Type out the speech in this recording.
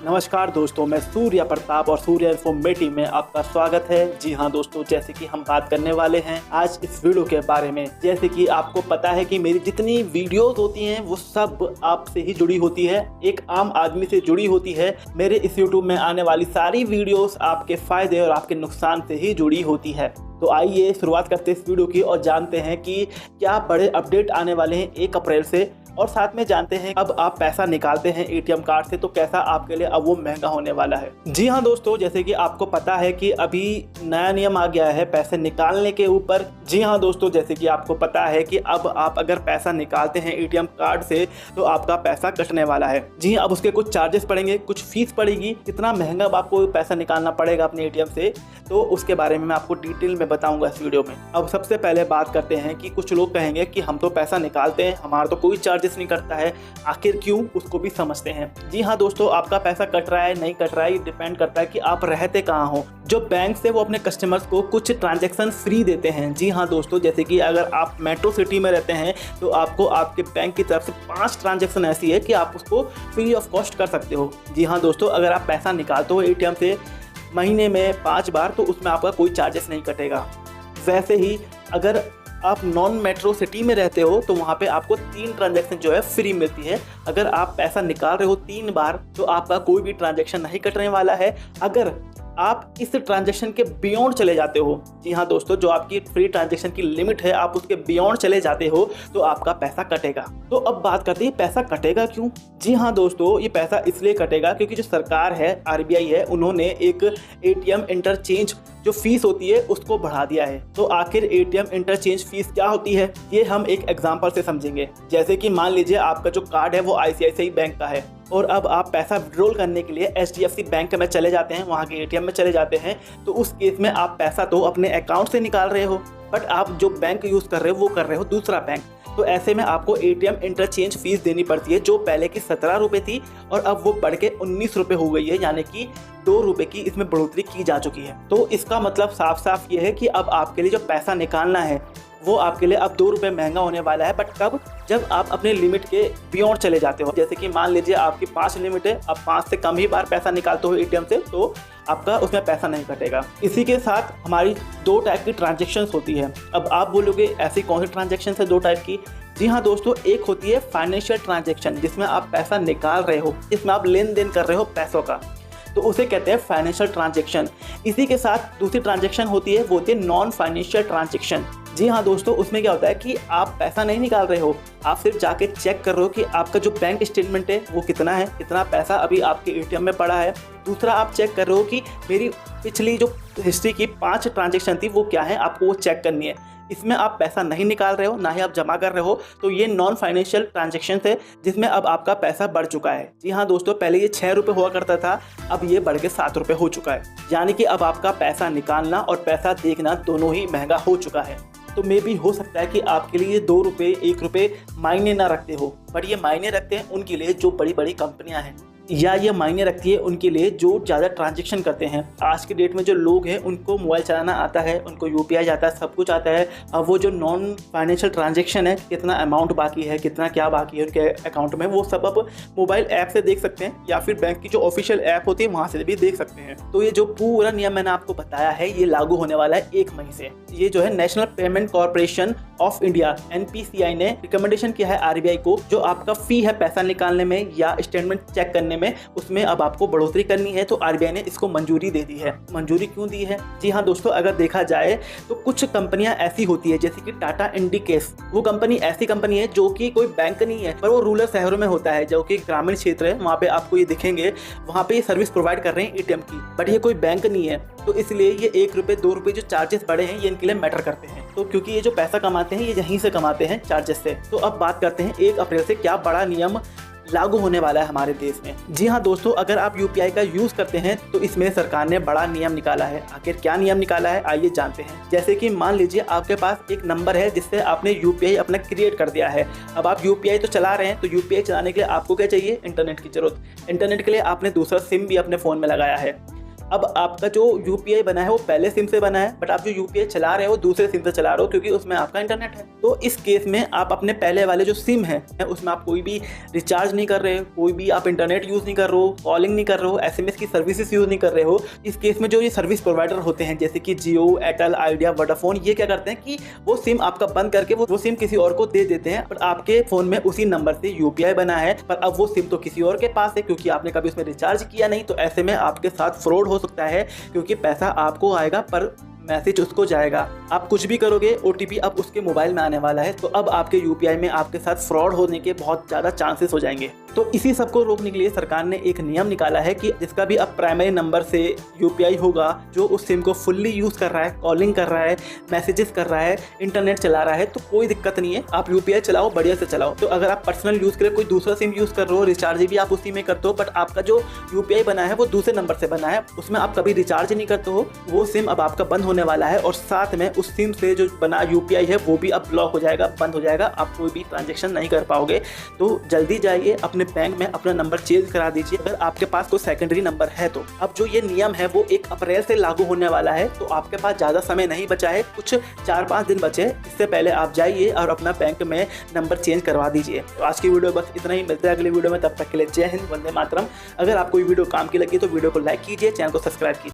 नमस्कार दोस्तों, मैं सूर्य प्रताप और सूर्य इन्फॉर्मेटिव में आपका स्वागत है। जी हाँ दोस्तों, जैसे कि हम बात करने वाले हैं आज इस वीडियो के बारे में। जैसे कि आपको पता है कि मेरी जितनी वीडियोस होती हैं वो सब आपसे ही जुड़ी होती है, एक आम आदमी से जुड़ी होती है। मेरे इस यूट्यूब में आने वाली सारी वीडियोस आपके फायदे और आपके नुकसान से ही जुड़ी होती है। तो आइए शुरुआत करते हैं इस वीडियो की और जानते हैं कि क्या बड़े अपडेट आने वाले हैं 1 अप्रैल से, और साथ में जानते हैं अब आप पैसा निकालते हैं एटीएम कार्ड से तो कैसा आपके लिए अब वो महंगा होने वाला है। जी हाँ दोस्तों, जैसे कि आपको पता है कि अभी नया नियम आ गया है पैसे निकालने के ऊपर। जी हाँ दोस्तों, जैसे कि आपको पता है कि अब आप अगर पैसा निकालते हैं एटीएम कार्ड से तो आपका पैसा कटने वाला है। जी हाँ, अब उसके कुछ चार्जेस पड़ेंगे, कुछ फीस पड़ेगी। कितना महंगा आपको पैसा निकालना पड़ेगा अपने एटीएम से, तो उसके बारे में मैं आपको डिटेल में बताऊंगा इस वीडियो में। अब सबसे पहले बात करते हैं कि कुछ लोग कहेंगे कि हम तो पैसा निकालते हैं, हमारा तो कोई चार्जेस नहीं करता है, आखिर क्यों, उसको भी समझते हैं। जी हाँ दोस्तों, आपका पैसा कट रहा है नहीं कट रहा है, ये डिपेंड करता है कि आप रहते कहाँ हो। जो बैंक से वो अपने कस्टमर्स को कुछ ट्रांजैक्शन फ्री देते हैं। जी हाँ दोस्तों, जैसे कि अगर आप मेट्रो सिटी में रहते हैं तो आपको आपके बैंक की तरफ से 5 ट्रांजैक्शन ऐसी है कि आप उसको फ्री ऑफ कॉस्ट कर सकते हो। जी हाँ दोस्तों, अगर आप पैसा निकालते हो एटीएम से महीने में 5 बार तो उसमें आपका कोई चार्जेस नहीं कटेगा। वैसे ही अगर आप नॉन मेट्रो सिटी में रहते हो तो वहाँ पे आपको 3 ट्रांजैक्शन जो है फ्री मिलती है। अगर आप पैसा निकाल रहे हो 3 बार तो आपका कोई भी ट्रांजैक्शन नहीं कटने वाला है। अगर आप इस ट्रांजैक्शन के बियॉन्ड चले जाते हो, जी हाँ दोस्तों, जो आपकी फ्री ट्रांजैक्शन की लिमिट है आप उसके बियॉन्ड चले जाते हो तो आपका पैसा कटेगा। तो अब बात करते हैं पैसा कटेगा क्यों। जी हाँ दोस्तों, ये पैसा इसलिए कटेगा क्योंकि जो सरकार है, आरबीआई है, उन्होंने एक एटीएम इंटरचेंज जो फीस होती है उसको बढ़ा दिया है। तो आखिर एटीएम इंटरचेंज फीस क्या होती है ये हम एक एग्जांपल से समझेंगे। जैसे कि मान लीजिए आपका जो कार्ड है वो आईसीआईसीआई बैंक का है और अब आप पैसा विड्रॉल करने के लिए एचडीएफसी बैंक में चले जाते हैं, वहाँ के एटीएम में चले जाते हैं। तो उस केस में आप पैसा तो अपने अकाउंट से निकाल रहे हो, बट आप जो बैंक यूज़ कर रहे हो वो कर रहे हो दूसरा बैंक। तो ऐसे में आपको एटीएम इंटरचेंज फीस देनी पड़ती है, जो पहले की 17 रुपये थी और अब वो बढ़ के 19 रुपये हो गई है, यानी कि 2 रुपये की इसमें बढ़ोतरी की जा चुकी है। तो इसका मतलब साफ साफ ये है कि अब आपके लिए जो पैसा निकालना है वो आपके लिए अब 2 रुपये महंगा होने वाला है। बट कब? जब आप अपने लिमिट के बियॉन्ड चले जाते हो। जैसे कि मान लीजिए आपकी 5 लिमिट है, अब 5 से कम ही बार पैसा निकालते हो एटीएम से तो आपका उसमें पैसा नहीं कटेगा। इसी के साथ हमारी 2 टाइप की ट्रांजैक्शंस होती है। अब आप बोलोगे ऐसी कौन सी ट्रांजैक्शन है 2 टाइप की। जी हाँ दोस्तों, एक होती है फाइनेंशियल ट्रांजैक्शन जिसमें आप पैसा निकाल रहे हो, जिसमें आप लेन देन कर रहे हो पैसों का, तो उसे कहते हैं फाइनेंशियल ट्रांजैक्शन। इसी के साथ दूसरी ट्रांजैक्शन होती है, वो होती है नॉन फाइनेंशियल ट्रांजैक्शन। जी हाँ दोस्तों, उसमें क्या होता है कि आप पैसा नहीं निकाल रहे हो, आप सिर्फ जाके चेक कर रहे हो कि आपका जो बैंक स्टेटमेंट है वो कितना है, कितना पैसा अभी आपके एटीएम में पड़ा है। दूसरा, आप चेक कर रहे हो कि मेरी पिछली जो हिस्ट्री की 5 ट्रांजैक्शन थी वो क्या है, आपको वो चेक करनी है। इसमें आप पैसा नहीं निकाल रहे हो, ना ही आप जमा कर रहे हो, तो ये नॉन फाइनेंशियल ट्रांजैक्शन है जिसमें अब आपका पैसा बढ़ चुका है। जी हाँ दोस्तों, पहले ये 6 रुपये हुआ करता था, अब ये बढ़ के 7 रुपये हो चुका है। यानी कि अब आपका पैसा निकालना और पैसा देखना दोनों ही महंगा हो चुका है। तो मे भी हो सकता है कि आपके लिए 2 रुपये 1 रुपये मायने ना रखते हो, बट ये मायने रखते हैं उनके लिए जो बड़ी बड़ी कंपनियां हैं, या ये मायने रखती है उनके लिए जो ज़्यादा ट्रांजैक्शन करते हैं। आज के डेट में जो लोग हैं उनको मोबाइल चलाना आता है, उनको यूपीआई आता है, सब कुछ आता है। अब वो जो नॉन फाइनेंशियल ट्रांजैक्शन है, कितना अमाउंट बाकी है, कितना क्या बाकी है उनके अकाउंट में, वो सब अब मोबाइल ऐप से देख सकते हैं या फिर बैंक की जो ऑफिशियल ऐप होती है वहाँ से भी देख सकते हैं। तो ये जो पूरा नियम मैंने आपको बताया है ये लागू होने वाला है 1 मई से। ये जो है national payment corporation of India NPCI ने रिकमेंडेशन किया है आरबीआई को, जो आपका फी है पैसा निकालने में या स्टेटमेंट चेक करने में, उसमें अब आपको बढ़ोतरी करनी है। तो आरबीआई ने इसको मंजूरी दे दी है। मंजूरी क्यों दी है? जी हाँ दोस्तों, अगर देखा जाए तो कुछ कंपनियां ऐसी होती है जैसे कि टाटा इंडिकेस, वो कंपनी ऐसी कंपनी है जो कि कोई बैंक नहीं है, पर वो रूरल शहरों में होता है, जो कि ग्रामीण क्षेत्र है, वहाँ पे आपको ये दिखेंगे, वहाँ पे ये सर्विस प्रोवाइड कर रहे हैं एटीएम की, बट ये कोई बैंक नहीं है। तो इसलिए ये 1 रुपये 2 रुपये जो चार्जेस बढ़े हैं ये इनके लिए मैटर करते हैं। तो क्योंकि ये जो पैसा कमाते हैं ये यहीं से कमाते हैं चार्जेस से। तो अब बात करते हैं 1 अप्रैल से क्या बड़ा नियम लागू होने वाला है हमारे देश में। जी हाँ दोस्तों, अगर आप यूपीआई का यूज़ करते हैं तो इसमें सरकार ने बड़ा नियम निकाला है। आखिर क्या नियम निकाला है आइए जानते हैं। जैसे कि मान लीजिए आपके पास एक नंबर है जिससे आपने यूपीआई अपना क्रिएट कर दिया है। अब आप यूपीआई तो चला रहे हैं, तो यूपीआई चलाने के लिए आपको क्या चाहिए? इंटरनेट की जरूरत। इंटरनेट के लिए आपने दूसरा सिम भी अपने फ़ोन में लगाया है। अब आपका जो यूपीआई बना है वो पहले सिम से बना है, बट आप जो यूपीआई चला रहे हो दूसरे सिम से चला रहे हो क्योंकि उसमें आपका इंटरनेट है। तो इस केस में आप अपने पहले वाले जो सिम है उसमें आप कोई भी रिचार्ज नहीं कर रहे हो, कोई भी आप इंटरनेट यूज नहीं कर रहे हो, कॉलिंग नहीं कर रहे हो, एसएमएस की सर्विसेज यूज नहीं कर रहे हो। इस केस में जो ये सर्विस प्रोवाइडर होते हैं जैसे कि जियो, एयरटेल, आइडिया, वोडाफोन, ये क्या करते हैं कि वो सिम आपका बंद करके वो सिम किसी और को दे देते हैं। पर आपके फोन में उसी नंबर से यूपीआई बना है, पर अब वो सिम तो किसी और के पास है क्योंकि आपने कभी उसमें रिचार्ज किया नहीं। तो ऐसे में आपके साथ फ्रॉड हो सकता है क्योंकि पैसा आपको आएगा पर मैसेज उसको जाएगा। आप कुछ भी करोगे ओटीपी अब उसके मोबाइल में आने वाला है, तो अब आपके यूपीआई में आपके साथ फ्रॉड होने के बहुत ज़्यादा चांसेस हो जाएंगे। तो इसी सब को रोकने के लिए सरकार ने एक नियम निकाला है कि जिसका भी अब प्राइमरी नंबर से यूपीआई होगा, जो उस सिम को फुल्ली यूज़ कर रहा है, कॉलिंग कर रहा है, मैसेजेस कर रहा है, इंटरनेट चला रहा है, तो कोई दिक्कत नहीं है, आप यूपीआई चलाओ, बढ़िया से चलाओ। तो अगर आप पर्सनल यूज़ करें, कोई दूसरा सिम यूज़ कर रहे हो, रिचार्ज भी आप उसी में करते हो, बट आपका जो यूपीआई बना है वो दूसरे नंबर से बना है, उसमें आप कभी रिचार्ज नहीं करते हो, वो सिम अब आपका बंद होने वाला है और साथ में उस सिम से जो बना यूपीआई है वो भी अब ब्लॉक हो जाएगा, बंद हो जाएगा, आप कोई भी ट्रांजैक्शन नहीं कर पाओगे। तो जल्दी जाइए अपने बैंक में अपना नंबर चेंज करा दीजिए अगर आपके पास कोई सेकेंडरी नंबर है तो। अब जो ये नियम है वो 1 अप्रैल से लागू होने वाला है, तो आपके पास ज़्यादा समय नहीं बचा है, कुछ 4-5 दिन बचे। इससे पहले आप जाइए और अपना बैंक में नंबर चेंज करवा दीजिए। तो आज की वीडियो बस इतना ही, मिलते हैं अगली वीडियो में, तब तक के लिए जय हिंद, वंदे मातरम। अगर आपको ये वीडियो काम की लगी तो वीडियो को लाइक कीजिए, चैनल को सब्सक्राइब कीजिए।